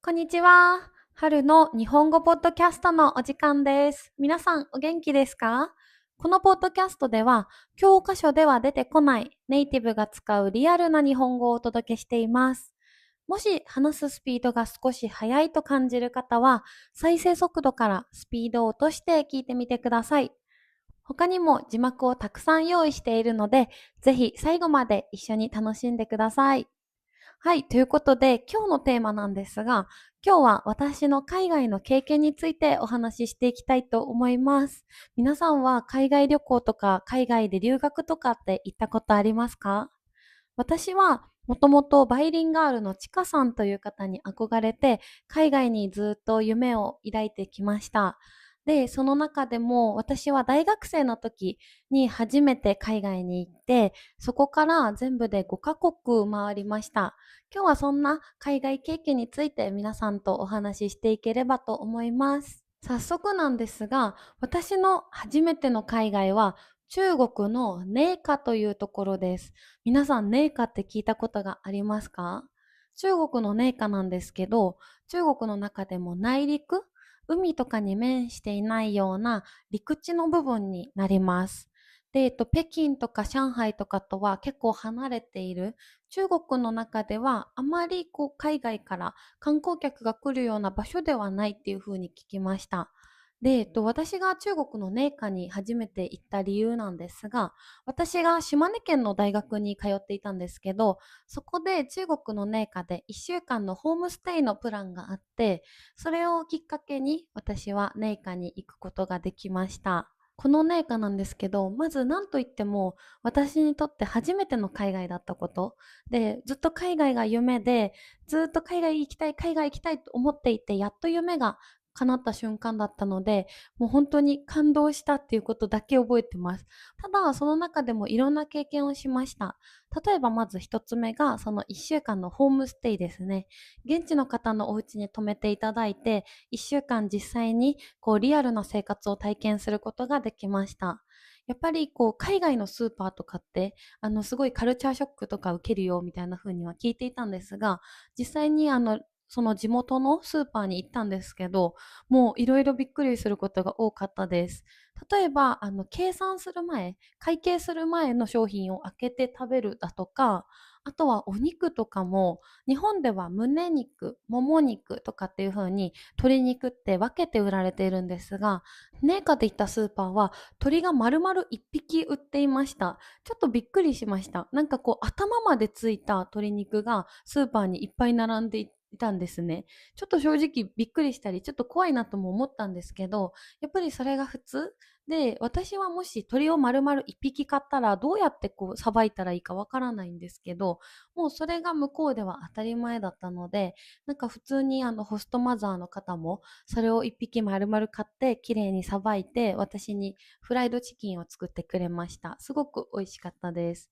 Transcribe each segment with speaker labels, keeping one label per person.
Speaker 1: こんにちは。春の日本語ポッドキャストのお時間です。皆さんお元気ですか？このポッドキャストでは、教科書では出てこないネイティブが使うリアルな日本語をお届けしています。もし話すスピードが少し速いと感じる方は、再生速度からスピードを落として聞いてみてください。他にも字幕をたくさん用意しているので、ぜひ最後まで一緒に楽しんでください。はい、ということで、今日のテーマなんですが、今日は私の海外の経験についてお話ししていきたいと思います。皆さんは海外旅行とか海外で留学とかって行ったことありますか？私はもともとバイリンガールのちかさんという方に憧れて、海外にずっと夢を抱いてきました。で、その中でも私は大学生の時に初めて海外に行って、そこから全部で5カ国回りました。今日はそんな海外経験について皆さんとお話ししていければと思います。早速なんですが、私の初めての海外は中国の寧夏というところです。皆さん寧夏って聞いたことがありますか？中国の寧夏なんですけど、中国の中でも内陸、海とかに面していないような陸地の部分になります。で、北京とか上海とかとは結構離れている、中国の中ではあまり海外から観光客が来るような場所ではないっていう風に聞きました。で、私が中国の寧夏に初めて行った理由なんですが、私が島根県の大学に通っていたんですけど、そこで中国の寧夏で1週間のホームステイのプランがあって、それをきっかけに私は寧夏に行くことができました。この寧夏なんですけど、まず何と言っても私にとって初めての海外だったこと。で、ずっと海外が夢で、ずっと海外行きたい、海外行きたいと思っていて、やっと夢が叶った瞬間だったので、もう本当に感動したっていうことだけ覚えてます。ただ、その中でもいろんな経験をしました。例えばまず一つ目が、その1週間のホームステイですね。現地の方のお家に泊めていただいて、1週間実際にリアルな生活を体験することができました。やっぱり海外のスーパーとかってすごいカルチャーショックとか受けるよみたいな風には聞いていたんですが、実際にその地元のスーパーに行ったんですけど、もういろいろびっくりすることが多かったです。例えば計算する前、会計する前の商品を開けて食べるだとか、あとはお肉とかも日本では胸肉、もも肉とかっていう風に鶏肉って分けて売られているんですが、寧夏で行ったスーパーは鶏が丸々1匹売っていました。ちょっとびっくりしました。なんか頭までついた鶏肉がスーパーにいっぱい並んでいたんですね。ちょっと正直びっくりしたり、ちょっと怖いなとも思ったんですけど、やっぱりそれが普通で、私はもし鳥を丸々1匹買ったらどうやってさばいたらいいかわからないんですけど、もうそれが向こうでは当たり前だったので、なんか普通にホストマザーの方もそれを1匹丸々買って綺麗にさばいて私にフライドチキンを作ってくれました。すごく美味しかったです。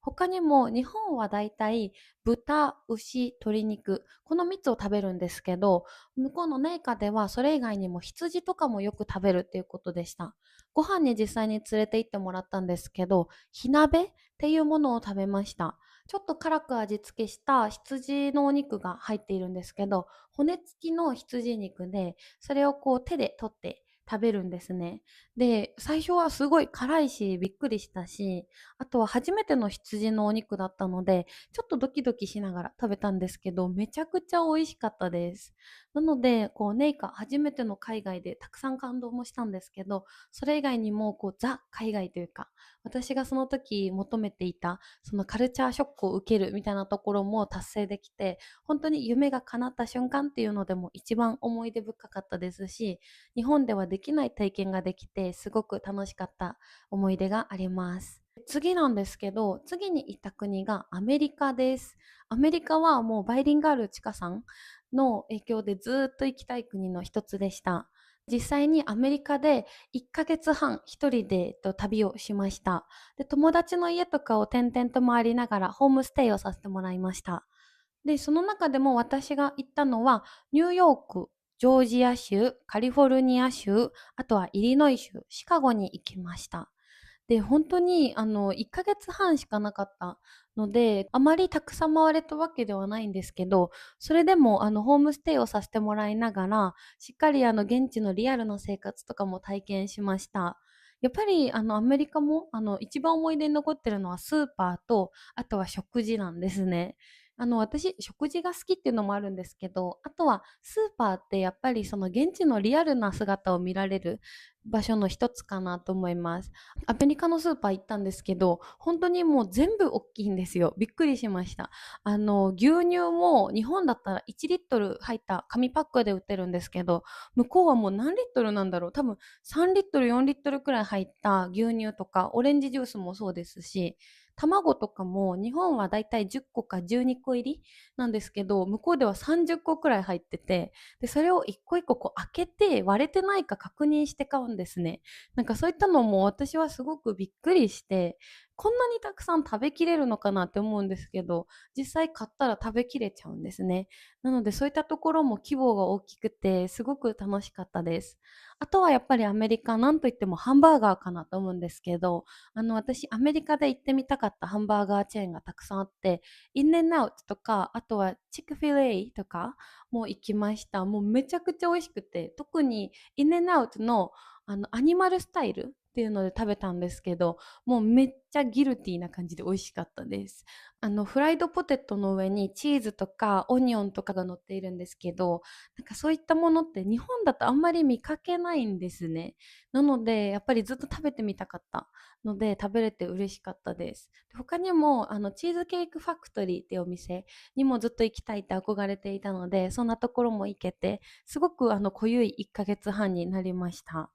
Speaker 1: 他にも日本はだいたい豚、牛、鶏肉、この3つを食べるんですけど、向こうの寧夏ではそれ以外にも羊とかもよく食べるっていうことでした。ご飯に実際に連れて行ってもらったんですけど、火鍋っていうものを食べました。ちょっと辛く味付けした羊のお肉が入っているんですけど、骨付きの羊肉で、それを手で取って食べるんですね。で、最初はすごい辛いし、びっくりしたし、あとは初めての羊のお肉だったので、ちょっとドキドキしながら食べたんですけど、めちゃくちゃ美味しかったです。なので、ネイカ初めての海外でたくさん感動もしたんですけど、それ以外にもザ海外というか、私がその時求めていたそのカルチャーショックを受けるみたいなところも達成できて、本当に夢が叶った瞬間っていうのでも一番思い出深かったですし、日本ではできない体験ができてすごく楽しかった思い出があります。次なんですけど、次に行った国がアメリカです。アメリカはもうバイリンガールチカさんの影響でずっと行きたい国の一つでした。実際にアメリカで1ヶ月半一人で旅をしました。で、友達の家とかを転々と回りながらホームステイをさせてもらいました。で、その中でも私が行ったのはニューヨーク、ジョージア州、カリフォルニア州、あとはイリノイ州、シカゴに行きました。で、本当に1ヶ月半しかなかったので、あまりたくさん回れたわけではないんですけど、それでもホームステイをさせてもらいながら、しっかり現地のリアルな生活とかも体験しました。やっぱりアメリカも一番思い出に残ってるのはスーパーと、あとは食事なんですね。私、食事が好きっていうのもあるんですけど、あとはスーパーってやっぱりその現地のリアルな姿を見られる場所の一つかなと思います。アメリカのスーパー行ったんですけど、本当にもう全部大きいんですよ。びっくりしました。牛乳も日本だったら1リットル入った紙パックで売ってるんですけど、向こうはもう何リットルなんだろう。多分3リットル、4リットルくらい入った牛乳とか、オレンジジュースもそうですし、卵とかも日本はだいたい10個か12個入りなんですけど、向こうでは30個くらい入ってて、で、それを一個一個こう開けて割れてないか確認して買うんですね。なんかそういったのも私はすごくびっくりして、こんなにたくさん食べきれるのかなって思うんですけど、実際買ったら食べきれちゃうんですね。なのでそういったところも規模が大きくて、すごく楽しかったです。あとはやっぱりアメリカ、なんといってもハンバーガーかなと思うんですけど、私アメリカで行ってみたかったハンバーガーチェーンがたくさんあって、インエンアウトとか、あとはチクフィレイとかも行きました。もうめちゃくちゃ美味しくて、特にインエンアウトのアニマルスタイルっていうので食べたんですけど、もうめっちゃギルティーな感じで美味しかったです。フライドポテトの上にチーズとかオニオンとかが乗っているんですけど、なんかそういったものって日本だとあんまり見かけないんですね。なので、やっぱりずっと食べてみたかったので、食べれて嬉しかったです。他にも、チーズケーキファクトリーっていうお店にもずっと行きたいって憧れていたので、そんなところも行けて、すごく濃ゆい1ヶ月半になりました。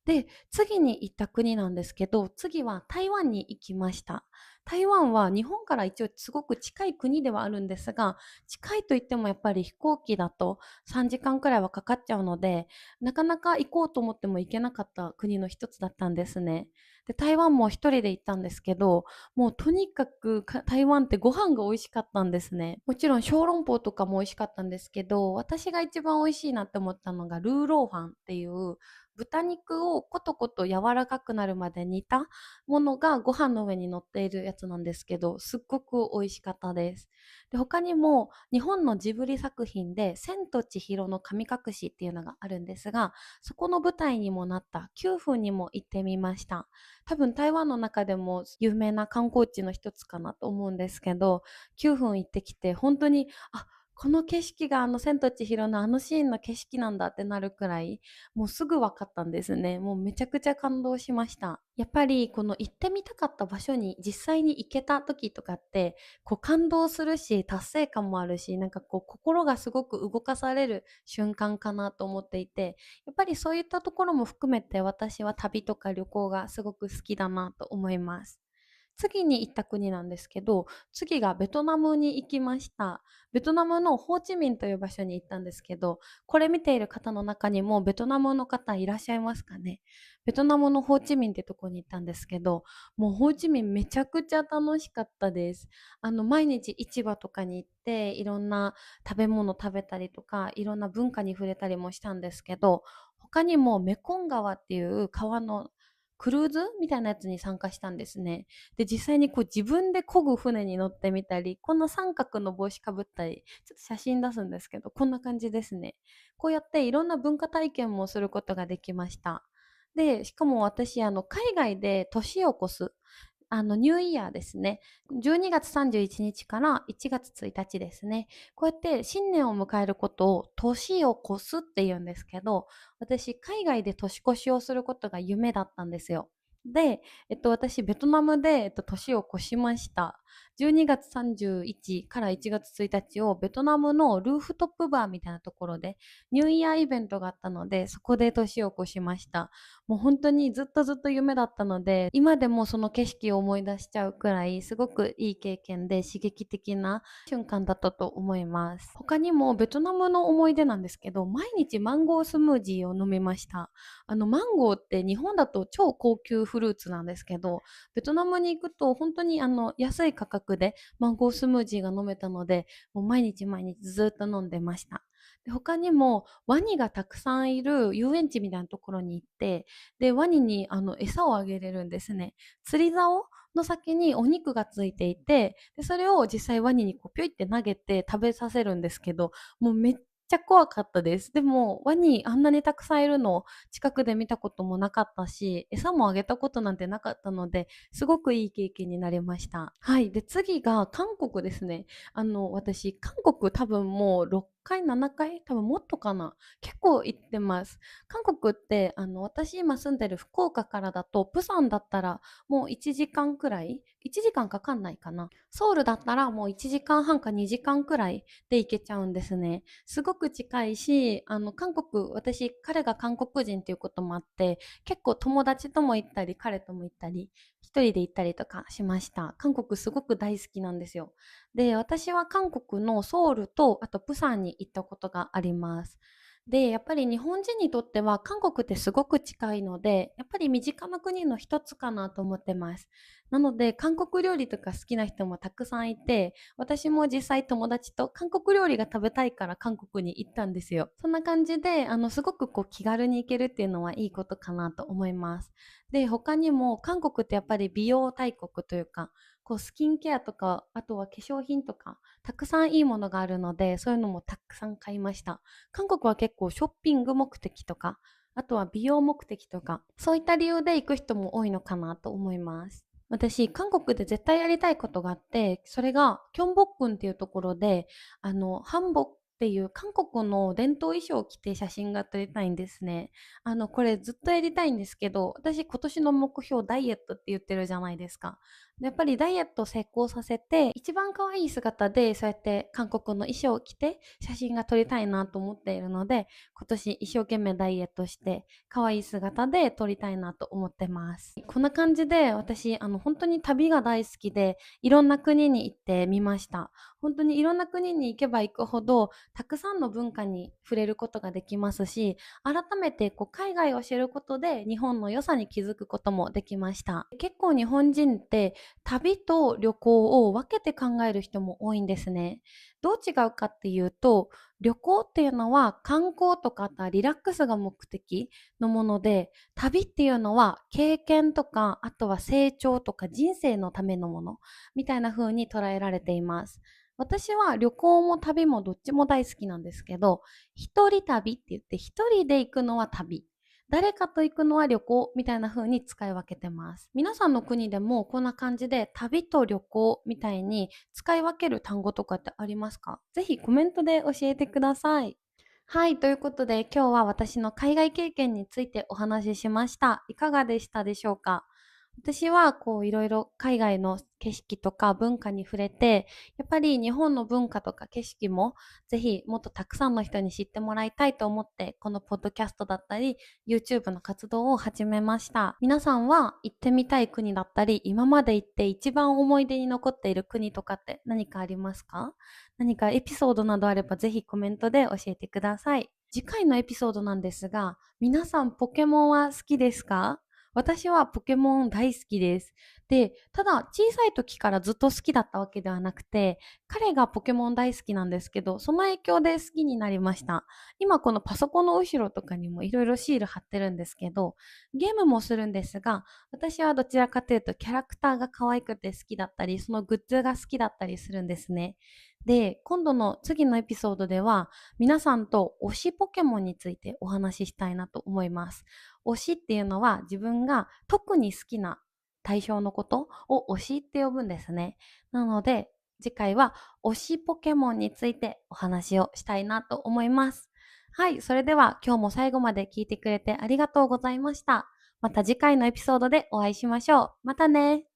Speaker 1: で、次に行った国なんですけど、次は台湾に行きました。台湾は日本から一応すごく近い国ではあるんですが、近いといってもやっぱり飛行機だと3時間くらいはかかっちゃうので、なかなか行こうと思っても行けなかった国の一つだったんですね。で、台湾も一人で行ったんですけど、もうとにかく台湾ってご飯が美味しかったんですね。もちろん小籠包とかも美味しかったんですけど、私が一番美味しいなって思ったのがルーローファンっていう豚肉をコトコト柔らかくなるまで煮たものがご飯の上に乗っているやつなんですけど、すっごく美味しかったです。で、他にも日本のジブリ作品で千と千尋の神隠しっていうのがあるんですが、そこの舞台にもなった9分にも行ってみました。多分台湾の中でも有名な観光地の一つかなと思うんですけど、9分行ってきて本当に、この景色が千と千尋のあのシーンの景色なんだってなるくらい、もうすぐ分かったんですね。もうめちゃくちゃ感動しました。やっぱりこの行ってみたかった場所に実際に行けた時とかって、こう感動するし、達成感もあるし、なんかこう心がすごく動かされる瞬間かなと思っていて、やっぱりそういったところも含めて私は旅とか旅行がすごく好きだなと思います。次に行った国なんですけど、次がベトナムに行きました。ベトナムのホーチミンという場所に行ったんですけど、これ見ている方の中にもベトナムの方いらっしゃいますかね。ベトナムのホーチミンってとこに行ったんですけど、もうホーチミンめちゃくちゃ楽しかったです。毎日市場とかに行って、いろんな食べ物食べたりとか、いろんな文化に触れたりもしたんですけど、他にもメコン川っていう川のクルーズみたいなやつに参加したんですね。で、実際にこう自分で漕ぐ船に乗ってみたり、こんな三角の帽子かぶったり、ちょっと写真出すんですけど、こんな感じですね。こうやっていろんな文化体験もすることができました。で、しかも私、海外で年を越すニューイヤーですね。12月31日から1月1日ですね。こうやって新年を迎えることを年を越すって言うんですけど、私、海外で年越しをすることが夢だったんですよ。で、私、ベトナムで、年を越しました。12月31から1月1日をベトナムのルーフトップバーみたいなところでニューイヤーイベントがあったので、そこで年を越しました。もう本当にずっとずっと夢だったので、今でもその景色を思い出しちゃうくらい、すごくいい経験で刺激的な瞬間だったと思います。他にもベトナムの思い出なんですけど、毎日マンゴースムージーを飲みました。マンゴーって日本だと超高級フルーツなんですけど、ベトナムに行くと本当に安い価格でマンゴースムージーが飲めたので、もう毎日毎日ずっと飲んでました。で、他にもワニがたくさんいる遊園地みたいなところに行って、で、ワニに餌をあげれるんですね。釣り竿の先にお肉がついていて、で、それを実際ワニにこうピョイって投げて食べさせるんですけど、もうめっちゃ怖かったです。でも、ワニあんなにたくさんいるのを近くで見たこともなかったし、餌もあげたことなんてなかったので、すごくいい経験になりました。はい。で、次が韓国ですね。私、韓国多分もう6回、7回多分もっとかな。結構行ってます。韓国って、私今住んでる福岡からだと、プサンだったらもう1時間くらい ?1 時間かかんないかな。ソウルだったらもう1時間半か2時間くらいで行けちゃうんですね。すごく近いし、韓国、私、彼が韓国人っていうこともあって、結構友達とも行ったり、彼とも行ったり、一人で行ったりとかしました。韓国すごく大好きなんですよ。で、私は韓国のソウルと、あとプサンに行ったことがあります。で、やっぱり日本人にとっては韓国ってすごく近いので、やっぱり身近な国の一つかなと思ってます。なので、韓国料理とか好きな人もたくさんいて、私も実際友達と韓国料理が食べたいから韓国に行ったんですよ。そんな感じで、すごくこう気軽に行けるっていうのはいいことかなと思います。で、他にも韓国ってやっぱり美容大国というか、こうスキンケアとか、あとは化粧品とか、たくさんいいものがあるので、そういうのもたくさん買いました。韓国は結構ショッピング目的とか、あとは美容目的とか、そういった理由で行く人も多いのかなと思います。私、韓国で絶対やりたいことがあって、それが、キョンボックンっていうところで、ハンボっていう韓国の伝統衣装を着て写真が撮りたいんですね。これずっとやりたいんですけど、私今年の目標ダイエットって言ってるじゃないですか。でやっぱりダイエットを成功させて、一番可愛い姿でそうやって韓国の衣装を着て写真が撮りたいなと思っているので、今年一生懸命ダイエットして、可愛い姿で撮りたいなと思ってます。こんな感じで私、本当に旅が大好きで、いろんな国に行ってみました。本当にいろんな国に行けば行くほど、たくさんの文化に触れることができますし、改めてこう海外を知ることで日本の良さに気づくこともできました。結構日本人って旅と旅行を分けて考える人も多いんですね。どう違うかっていうと、旅行っていうのは観光とかあとはリラックスが目的のもので、旅っていうのは経験とか、あとは成長とか人生のためのものみたいな風に捉えられています。私は旅行も旅もどっちも大好きなんですけど、一人旅って言って一人で行くのは旅。誰かと行くのは旅行みたいな風に使い分けてます。皆さんの国でもこんな感じで旅と旅行みたいに使い分ける単語とかってありますか？ぜひコメントで教えてください。はい、ということで今日は私の海外経験についてお話ししました。いかがでしたでしょうか？私はこういろいろ海外の景色とか文化に触れて、やっぱり日本の文化とか景色もぜひもっとたくさんの人に知ってもらいたいと思って、このポッドキャストだったり YouTube の活動を始めました。皆さんは行ってみたい国だったり、今まで行って一番思い出に残っている国とかって何かありますか？何かエピソードなどあればぜひコメントで教えてください。次回のエピソードなんですが、皆さんポケモンは好きですか？私はポケモン大好きです。で、ただ小さい時からずっと好きだったわけではなくて、彼がポケモン大好きなんですけど、その影響で好きになりました。今このパソコンの後ろとかにもいろいろシール貼ってるんですけど、ゲームもするんですが、私はどちらかというとキャラクターが可愛くて好きだったり、そのグッズが好きだったりするんですね。で、今度の次のエピソードでは、皆さんと推しポケモンについてお話ししたいなと思います。推しっていうのは自分が特に好きな対象のことを推しって呼ぶんですね。なので、次回は推しポケモンについてお話をしたいなと思います。はい、それでは今日も最後まで聞いてくれてありがとうございました。また次回のエピソードでお会いしましょう。またね。